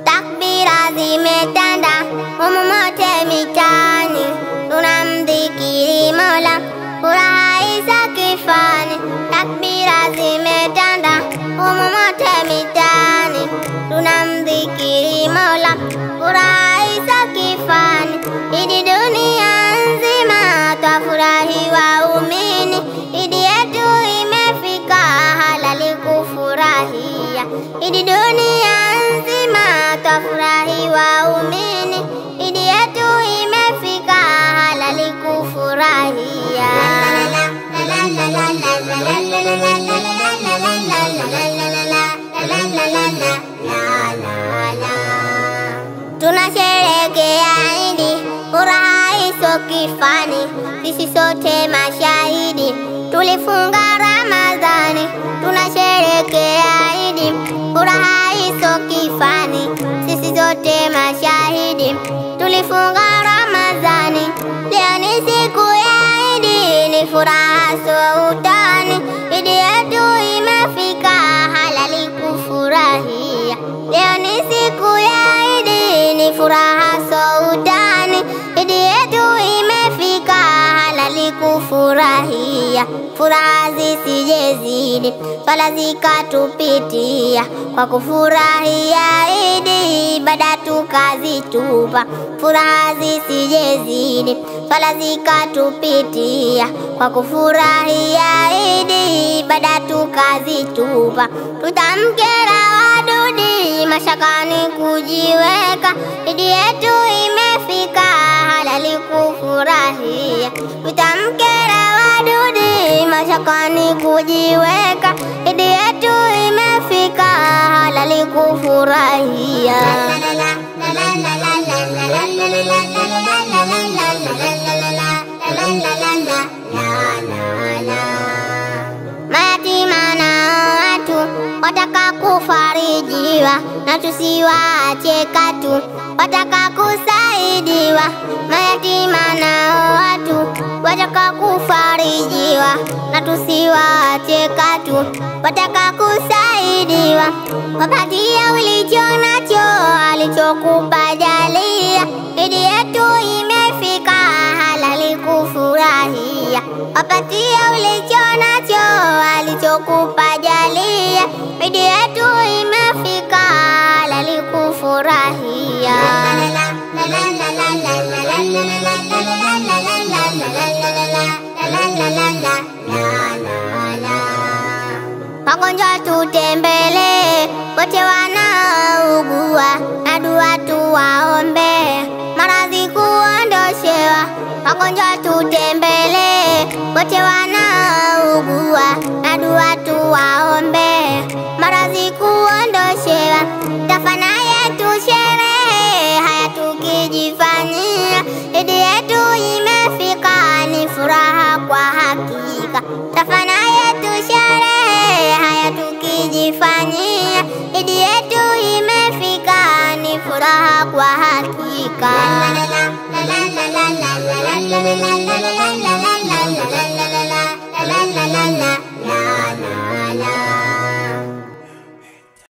Takbira zimetanda humu mote mitaani, tunamdhikiri Mola, furaha isa kifani. Takbira zimetanda humu mote mitaani, tunamdhikiri Mola, furaha isa kifani. Idi dunia nzima twafurahi waumini, idi yetu imefika halali kufurahia. Idi dunia nzima twafurahi waumini, idi yetu imefika halali kufurahia. Tunasherehekea Idi, furaha iso kifani, sisi sote mashahidi tulifunga Ramadhani. Tunasherehekea Idi, furaha iso kifani, sisi sote mashahidi tulifunga Ramadhani. Leo ni siku ya Idi, ni furaha so utani, idi yetu imefika halali kufurahia. Leo ni siku ya Idi, ni furaha so utani, idi yetu imefika halali kufurahia. Furaha zisijezidi wala zikatupitia, kwa kufurahia Idi ibada tukazitupa. Furaha zisijezidi wala zikatupitia, kwa kufurahia Idi ibada tukazitupa. Tutamkera wadudi mashakani kujiweka, idi yetu imefika halali kufurahia. Tutamkera wadudi mashakani kujiweka, idi yetu imefika halali kufurahia. Mayatima na watu wataka kufarijiwa, na tusiwaache katu, wataka kusaidiwa. Mayatima na watu wataka kufarijiwa, na tusiwaache katu, wataka kusaidiwa. Wapatie ulicho nacho alichokupa jalia, idi yetu imefika halali kufurahia. Wapatie ulicho nacho alichokupa jalia, idi yetu imefika halali kufurahia. Wagonjwa tutembele, wote wanaugua, na dua tuwaombe, maradhi kuondoshewa. Wagonjwa tutembele, wote wanaugua, na dua tuwaombe, maradhi kuondoshewa. Tafana yetu sherehe, haya tukijifanyia, idi yetu imefika ni furaha kwa hakika. Tafana yetu sherehe, haya tukijifanyia, idi yetu imefika ni furaha kwa hakika.